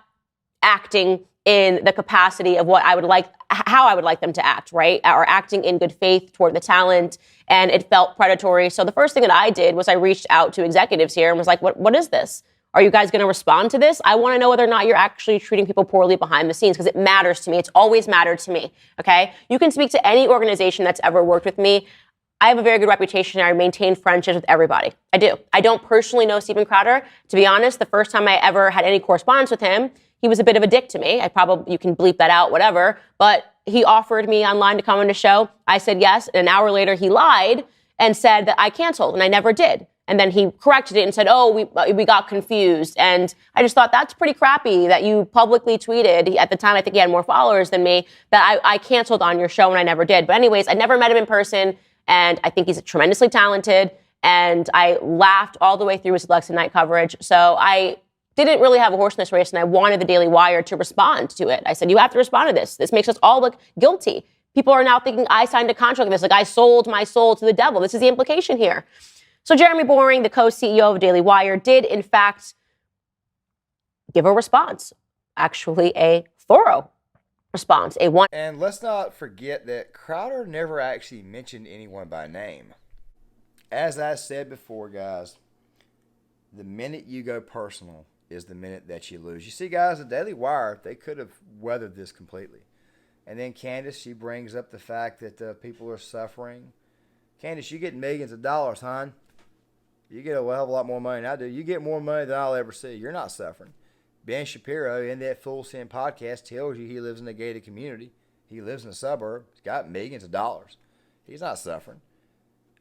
acting in the capacity of what I would like, how I would like them to act, right? Or acting in good faith toward the talent. And it felt predatory. So the first thing that I did was I reached out to executives here and was like, what is this? Are you guys going to respond to this? I want to know whether or not you're actually treating people poorly behind the scenes, because it matters to me. It's always mattered to me. Okay. You can speak to any organization that's ever worked with me. I have a very good reputation. I maintain friendships with everybody. I do. I don't personally know Steven Crowder. To be honest, the first time I ever had any correspondence with him, he was a bit of a dick to me. You can bleep that out, whatever. But he offered me online to come on the show. I said yes. And an hour later, he lied and said that I canceled, and I never did. And then he corrected it and said, we got confused. And I just thought that's pretty crappy that you publicly tweeted. At the time, I think he had more followers than me, that I canceled on your show and I never did. But anyways, I never met him in person. And I think he's tremendously talented. And I laughed all the way through his Alexa Night coverage. So I didn't really have a horse in this race, and I wanted the Daily Wire to respond to it. I said, you have to respond to this. This makes us all look guilty. People are now thinking I signed a contract with this, like I sold my soul to the devil. This is the implication here. So Jeremy Boring, the co-CEO of Daily Wire, did in fact give a response, actually a thorough response. And let's not forget that Crowder never actually mentioned anyone by name. As I said before, guys, the minute you go personal is the minute that you lose. You see, guys, the Daily Wire, they could have weathered this completely. And then Candace, she brings up the fact that people are suffering. Candace, you get millions of dollars, hon. You get a hell of a lot more money than I do. You get more money than I'll ever see. You're not suffering. Ben Shapiro in that Full Send podcast tells you he lives in a gated community. He lives in a suburb. He's got millions of dollars. He's not suffering.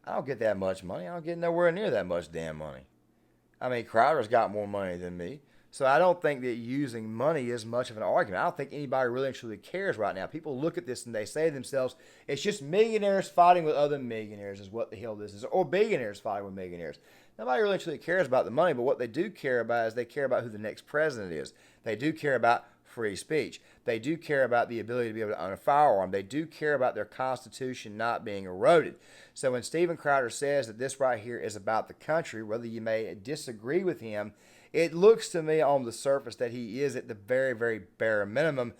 I don't get that much money. I don't get nowhere near that much damn money. I mean, Crowder's got more money than me. So I don't think that using money is much of an argument. I don't think anybody really and truly cares right now. People look at this and they say to themselves, it's just millionaires fighting with other millionaires is what the hell this is. Or billionaires fighting with millionaires. Nobody really and truly cares about the money, but what they do care about is they care about who the next president is. They do care about free speech. They do care about the ability to be able to own a firearm. They do care about their constitution not being eroded. So when Steven Crowder says that this right here is about the country, whether you may disagree with him, it looks to me on the surface that he is at the very, very bare minimum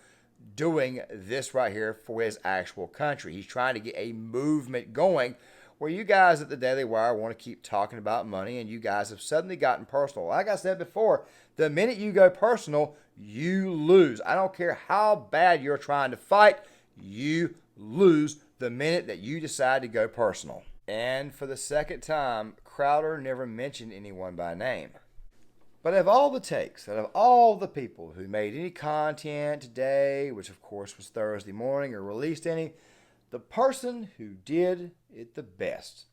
doing this right here for his actual country. He's trying to get a movement going where you guys at the Daily Wire want to keep talking about money, and you guys have suddenly gotten personal. Like I said before, the minute you go personal, you lose. I don't care how bad you're trying to fight, you lose the minute that you decide to go personal. And for the second time, Crowder never mentioned anyone by name. But of all the takes, out of all the people who made any content today, which of course was Thursday morning, or released any, the person who did it the best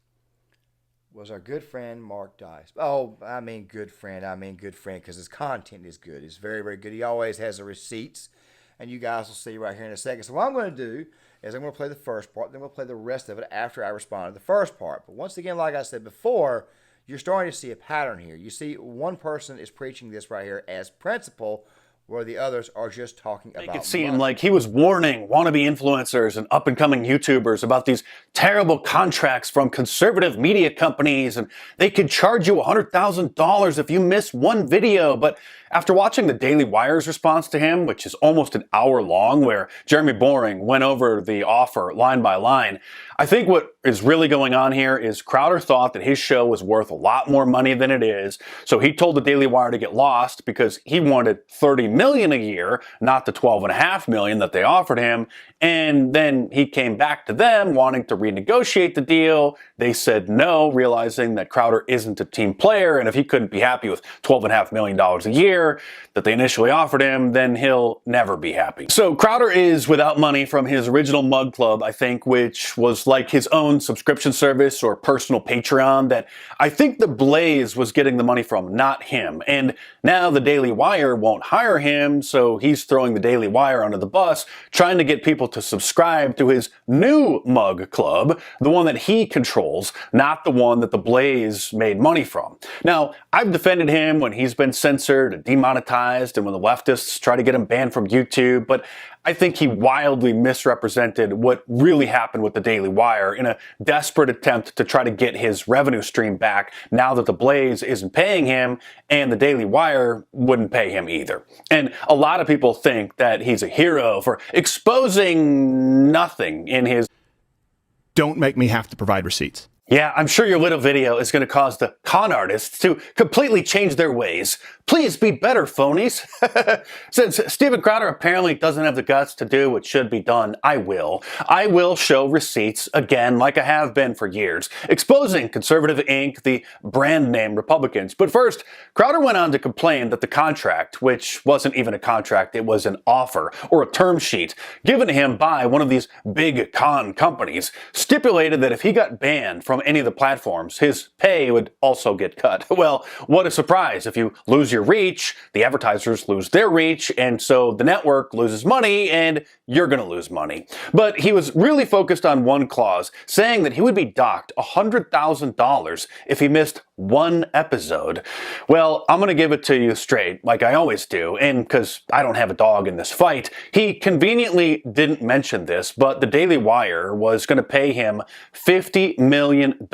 was our good friend Mark Dice. Oh, I mean good friend because his content is good. It's very, very good. He always has the receipts, and you guys will see right here in a second. So what I'm going to do is I'm going to play the first part, then we'll play the rest of it after I respond to the first part. But once again, like I said before, you're starting to see a pattern here. You see one person is preaching this right here as principle, where the others are just talking about Make it seem like he was warning wannabe influencers and up-and-coming YouTubers about these terrible contracts from conservative media companies, and they could charge you $100,000 if you miss one video. But after watching the Daily Wire's response to him, which is almost an hour long, where Jeremy Boring went over the offer line by line, I think what is really going on here is Crowder thought that his show was worth a lot more money than it is, so he told the Daily Wire to get lost because he wanted $30 million a year, not the $12.5 million that they offered him. And then he came back to them wanting to renegotiate the deal. They said no, realizing that Crowder isn't a team player, and if he couldn't be happy with $12.5 million a year, career that they initially offered him, then he'll never be happy. So Crowder is without money from his original Mug Club, I think, which was like his own subscription service or personal Patreon that I think the Blaze was getting the money from, not him. And now the Daily Wire won't hire him, so he's throwing the Daily Wire under the bus, trying to get people to subscribe to his new Mug Club, the one that he controls, not the one that the Blaze made money from. Now, I've defended him when he's been censored and demonetized and when the leftists try to get him banned from YouTube, but I think he wildly misrepresented what really happened with the Daily Wire in a desperate attempt to try to get his revenue stream back now that the Blaze isn't paying him and the Daily Wire wouldn't pay him either. And a lot of people think that he's a hero for exposing nothing in his... Don't make me have to provide receipts. Yeah, I'm sure your little video is going to cause the con artists to completely change their ways. Please be better, phonies. Since Steven Crowder apparently doesn't have the guts to do what should be done, I will. I will show receipts again like I have been for years, exposing Conservative Inc., the brand name Republicans. But first, Crowder went on to complain that the contract, which wasn't even a contract, it was an offer or a term sheet given to him by one of these big con companies, stipulated that if he got banned from any of the platforms, his pay would also get cut. Well, what a surprise. If you lose your reach, the advertisers lose their reach, and so the network loses money, and you're going to lose money. But he was really focused on one clause, saying that he would be docked $100,000 if he missed one episode. Well, I'm going to give it to you straight, like I always do, and because I don't have a dog in this fight, he conveniently didn't mention this, but the Daily Wire was going to pay him $50 million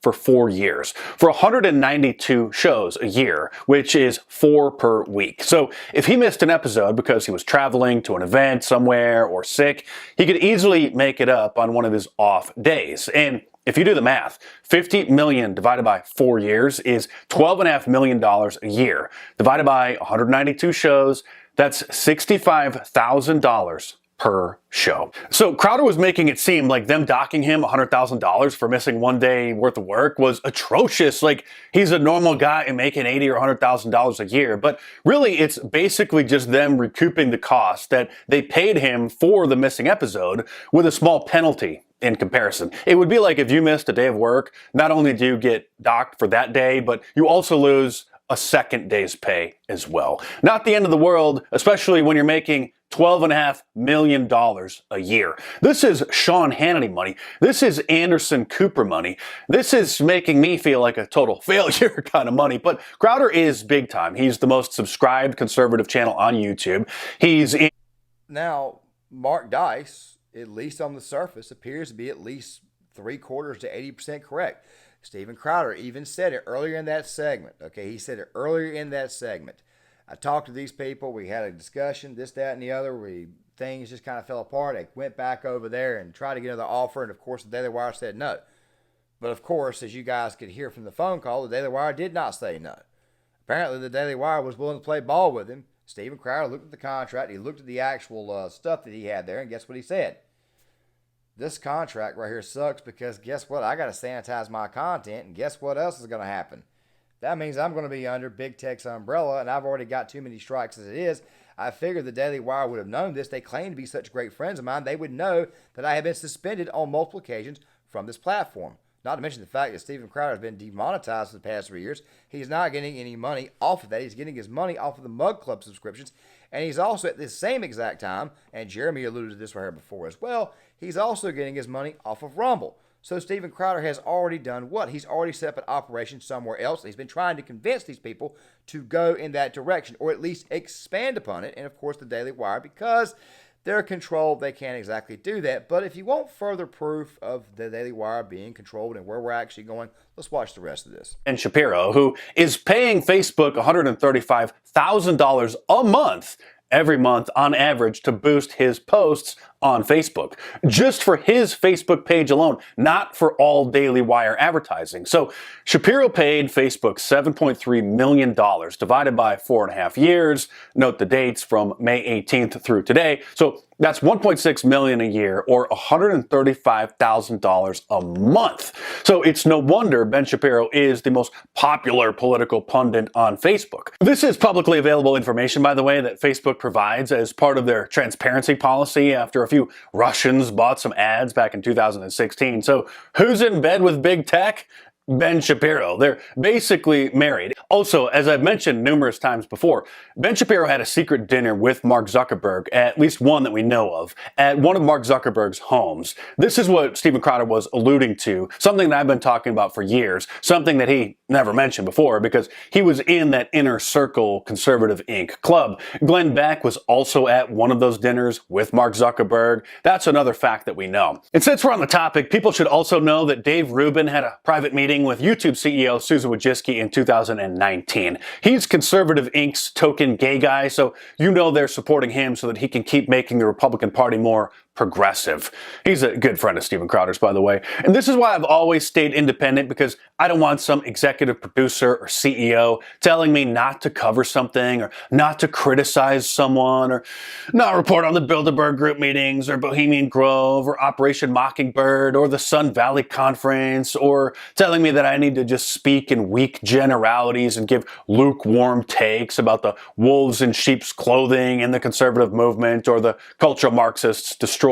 for 4 years, for 192 shows a year, which is 4 per week. So if he missed an episode because he was traveling to an event somewhere or sick, he could easily make it up on one of his off days. And if you do the math, 50 million divided by 4 years is $12.5 million a year. Divided by 192 shows, that's $65,000 per show. So Crowder was making it seem like them docking him $100,000 for missing 1 day worth of work was atrocious. Like he's a normal guy and making $80,000 or $100,000 a year. But really, it's basically just them recouping the cost that they paid him for the missing episode with a small penalty in comparison. It would be like if you missed a day of work, not only do you get docked for that day, but you also lose a second day's pay as well. Not the end of the world, especially when you're making $12.5 million a year. This is Sean Hannity money. This is Anderson Cooper money. This is making me feel like a total failure kind of money. But Crowder is big time. He's the most subscribed conservative channel on YouTube. Now, Mark Dice, at least on the surface, appears to be at least 3/4 to 80% correct. Steven Crowder even said it earlier in that segment. Okay, he said it earlier in that segment. I talked to these people. We had a discussion, this, that, and the other. Things just kind of fell apart. I went back over there and tried to get another offer, and of course, the Daily Wire said no. But of course, as you guys could hear from the phone call, the Daily Wire did not say no. Apparently, the Daily Wire was willing to play ball with him. Steven Crowder looked at the contract. He looked at the actual stuff that he had there, and guess what he said? This contract right here sucks because guess what? I got to sanitize my content, and guess what else is going to happen? That means I'm going to be under Big Tech's umbrella, and I've already got too many strikes as it is. I figured the Daily Wire would have known this. They claim to be such great friends of mine. They would know that I have been suspended on multiple occasions from this platform. Not to mention the fact that Steven Crowder has been demonetized for the past 3 years. He's not getting any money off of that. He's getting his money off of the Mug Club subscriptions. And he's also at this same exact time, and Jeremy alluded to this right here before as well, he's also getting his money off of Rumble. So Steven Crowder has already done what? He's already set up an operation somewhere else. He's been trying to convince these people to go in that direction, or at least expand upon it. And of course, the Daily Wire, because they're controlled, they can't exactly do that. But if you want further proof of the Daily Wire being controlled and where we're actually going, let's watch the rest of this. And Shapiro, who is paying Facebook $135,000 a month every month on average to boost his posts on Facebook, just for his Facebook page alone, not for all Daily Wire advertising. So Shapiro paid Facebook $7.3 million divided by 4.5 years. Note the dates from May 18th through today. So That's $1.6 million a year or $135,000 a month. So it's no wonder Ben Shapiro is the most popular political pundit on Facebook. This is publicly available information, by the way, that Facebook provides as part of their transparency policy after a few Russians bought some ads back in 2016. So who's in bed with big tech? Ben Shapiro. They're basically married. Also, as I've mentioned numerous times before, Ben Shapiro had a secret dinner with Mark Zuckerberg, at least one that we know of, at one of Mark Zuckerberg's homes. This is what Steven Crowder was alluding to, something that I've been talking about for years, something that he never mentioned before because he was in that inner circle Conservative Inc. club. Glenn Beck was also at one of those dinners with Mark Zuckerberg. That's another fact that we know. And since we're on the topic, people should also know that Dave Rubin had a private meeting with YouTube CEO Susan Wojcicki in 2019. He's Conservative Inc.'s token gay guy, so you know they're supporting him so that he can keep making the Republican Party more progressive. He's a good friend of Steven Crowder's, by the way. And this is why I've always stayed independent, because I don't want some executive producer or CEO telling me not to cover something or not to criticize someone or not report on the Bilderberg group meetings or Bohemian Grove or Operation Mockingbird or the Sun Valley Conference, or telling me that I need to just speak in weak generalities and give lukewarm takes about the wolves in sheep's clothing and the conservative movement or the cultural Marxists destroying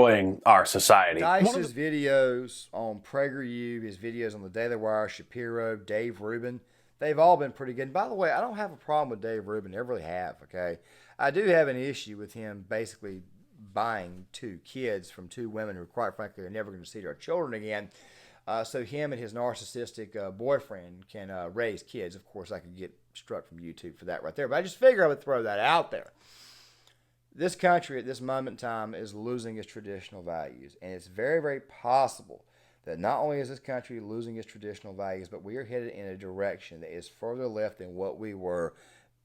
our society. Dice's videos on PragerU, his videos on the Daily Wire, Shapiro, Dave Rubin, they've all been pretty good. And by the way, I don't have a problem with Dave Rubin. Never really have, okay? I do have an issue with him basically buying 2 kids from 2 women who, quite frankly, are never going to see their children again. So him and his narcissistic boyfriend can raise kids. Of course, I could get struck from YouTube for that right there. But I just figure I would throw that out there. This country at this moment in time is losing its traditional values. And it's very, very possible that not only is this country losing its traditional values, but we are headed in a direction that is further left than what we were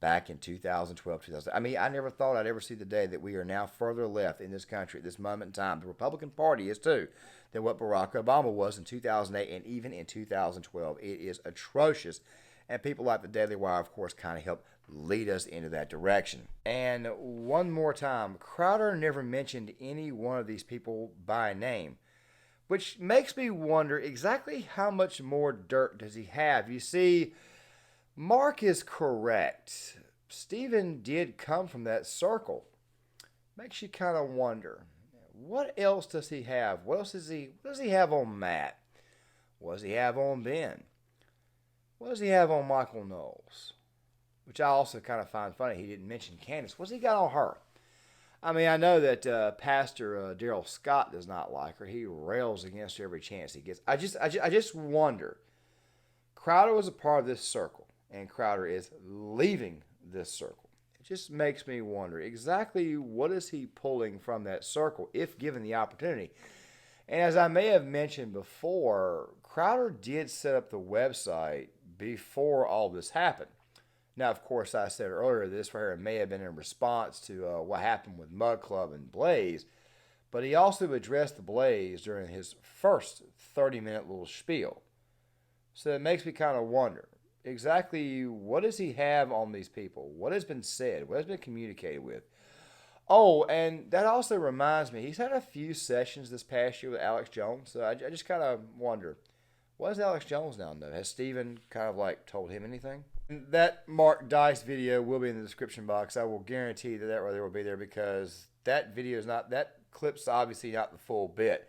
back in 2012, 2000. I mean, I never thought I'd ever see the day that we are now further left in this country at this moment in time. The Republican Party is too, than what Barack Obama was in 2008 and even in 2012. It is atrocious. And people like the Daily Wire, of course, kind of help lead us into that direction. And one more time, Crowder never mentioned any one of these people by name, which makes me wonder exactly how much more dirt does he have. You see, Mark is correct. Stephen did come from that circle. Makes you kind of wonder, what else does he have? What does he have on Matt? What does he have on Ben? What does he have on Michael Knowles? Which I also kind of find funny. He didn't mention Candace. What's he got on her? I mean, I know that Pastor Daryl Scott does not like her. He rails against her every chance he gets. I just wonder. Crowder was a part of this circle, and Crowder is leaving this circle. It just makes me wonder exactly what is he pulling from that circle, if given the opportunity. And as I may have mentioned before, Crowder did set up the website before all this happened. Now, of course, I said earlier this right here may have been in response to what happened with Mud Club and Blaze, but he also addressed the Blaze during his first 30-minute little spiel. So it makes me kind of wonder, exactly what does he have on these people? What has been said? What has been communicated with? Oh, and that also reminds me, he's had a few sessions this past year with Alex Jones, so I just kind of wonder, what does Alex Jones now know? Has Steven kind of like told him anything? That Mark Dice video will be in the description box. I will guarantee that right there will be there because that video is not, that clip's obviously not the full bit.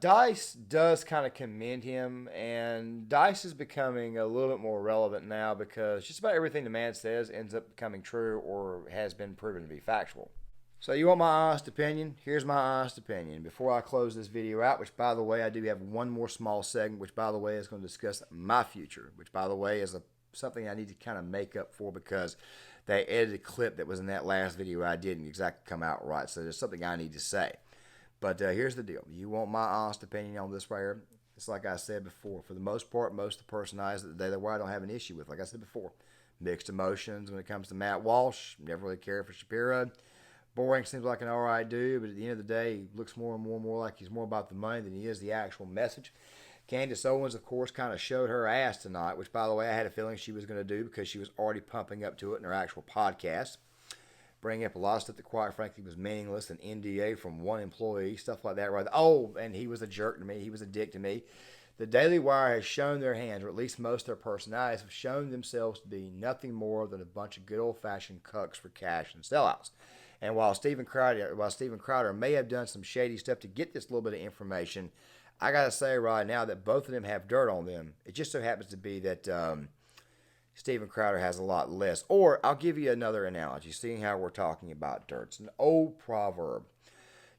Dice does kind of commend him, and Dice is becoming a little bit more relevant now because just about everything the man says ends up becoming true or has been proven to be factual. So you want my honest opinion? Here's my honest opinion. Before I close this video out, which by the way, I do have one more small segment, which by the way is going to discuss my future, which by the way is something I need to kind of make up for because they edited a clip that was in that last video I didn't exactly come out right. So there's something I need to say. But here's the deal. You want my honest opinion on this right here? It's like I said before. For the most part, most of the personalities of the Daily Wire I don't have an issue with. Like I said before, mixed emotions when it comes to Matt Walsh. Never really cared for Shapiro. Boring, seems like an all right dude, but at the end of the day, he looks more and more like he's more about the money than he is the actual message. Candace Owens, of course, kind of showed her ass tonight, which, by the way, I had a feeling she was going to do because she was already pumping up to it in her actual podcast. bringing up a lot of stuff that quite frankly was meaningless, an NDA from one employee, stuff like that. Right? Oh, and he was a jerk to me. He was a dick to me. The Daily Wire has shown their hands, or at least most of their personalities have shown themselves to be nothing more than a bunch of good old-fashioned cucks for cash and sellouts. And while Steven Crowder may have done some shady stuff to get this little bit of information, I gotta say right now that both of them have dirt on them. It just so happens to be that Steven Crowder has a lot less. Or I'll give you another analogy, seeing how we're talking about dirt. It's an old proverb.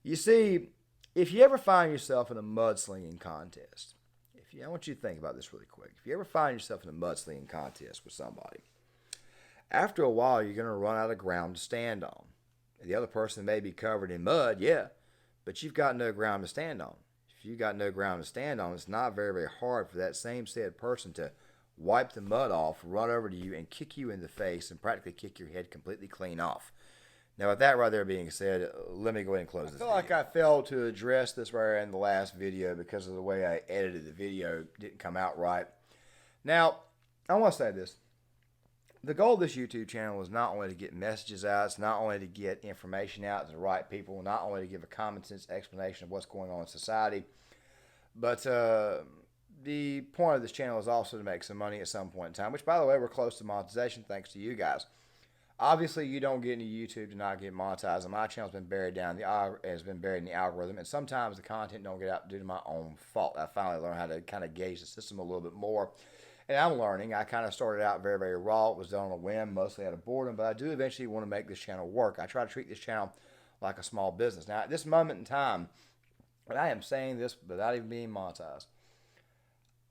You see, if you ever find yourself in a mudslinging contest, I want you to think about this really quick. If you ever find yourself in a mudslinging contest with somebody, after a while you're going to run out of ground to stand on. The other person may be covered in mud, yeah, but you've got no ground to stand on. If you've got no ground to stand on, it's not very, very hard for that same said person to wipe the mud off, run over to you, and kick you in the face and practically kick your head completely clean off. Now, with that right there being said, let me go ahead and close this. I feel like I failed to address this right in the last video because of the way I edited the video. It didn't come out right. Now, I want to say this. The goal of this YouTube channel is not only to get messages out, it's not only to get information out to the right people, not only to give a common sense explanation of what's going on in society, but the point of this channel is also to make some money at some point in time, which, by the way, we're close to monetization thanks to you guys. Obviously, you don't get into YouTube to not get monetized, and my channel's been buried in the algorithm, and sometimes the content don't get out due to my own fault. I finally learned how to kind of gauge the system a little bit more, and I'm learning. I kind of started out very, very raw. It was done on a whim, mostly out of boredom, but I do eventually want to make this channel work. I try to treat this channel like a small business. Now, at this moment in time, and I am saying this without even being monetized,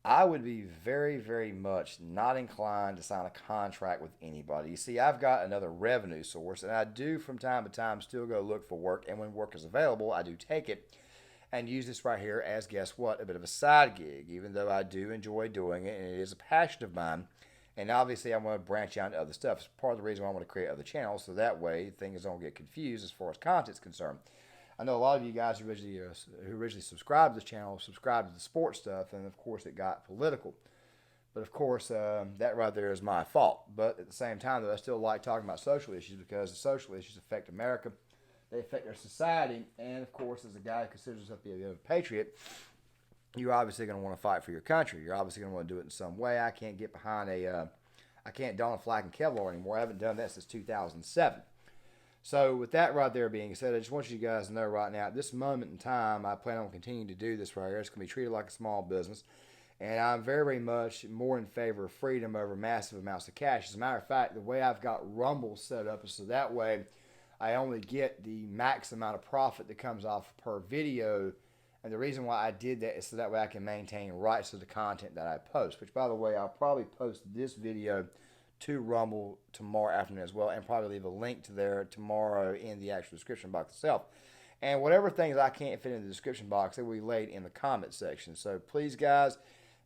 I would be very, very much not inclined to sign a contract with anybody. You see, I've got another revenue source, and I do from time to time still go look for work, and when work is available, I do take it and use this right here as, guess what, a bit of a side gig, even though I do enjoy doing it, and it is a passion of mine. And obviously, I want to branch out into other stuff. It's part of the reason why I want to create other channels, so that way things don't get confused as far as content's concerned. I know a lot of you guys who originally subscribed to this channel subscribed to the sports stuff, and of course it got political. But of course, that right there is my fault. But at the same time, though, I still like talking about social issues because the social issues affect America. They affect our society. And of course, as a guy who considers himself to be a patriot, you're obviously going to want to fight for your country. You're obviously going to want to do it in some way. I can't get behind I can't don a flag in Kevlar anymore. I haven't done that since 2007. So with that right there being said, I just want you guys to know right now, at this moment in time, I plan on continuing to do this right here. It's going to be treated like a small business. And I'm very, very much more in favor of freedom over massive amounts of cash. As a matter of fact, the way I've got Rumble set up is so that way I only get the max amount of profit that comes off per video. And the reason why I did that is so that way I can maintain rights to the content that I post. Which, by the way, I'll probably post this video to Rumble tomorrow afternoon as well, and probably leave a link to there tomorrow in the actual description box itself. And whatever things I can't fit in the description box, they will be laid in the comment section. So please, guys,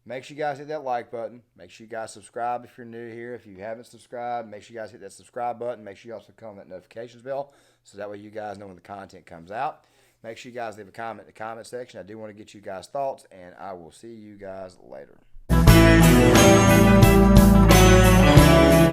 make sure you guys hit that like button. Make sure you guys subscribe if you're new here. If you haven't subscribed, make sure you guys hit that subscribe button. Make sure you also click on that notifications bell so that way you guys know when the content comes out. Make sure you guys leave a comment in the comment section. I do want to get you guys' thoughts, and I will see you guys later.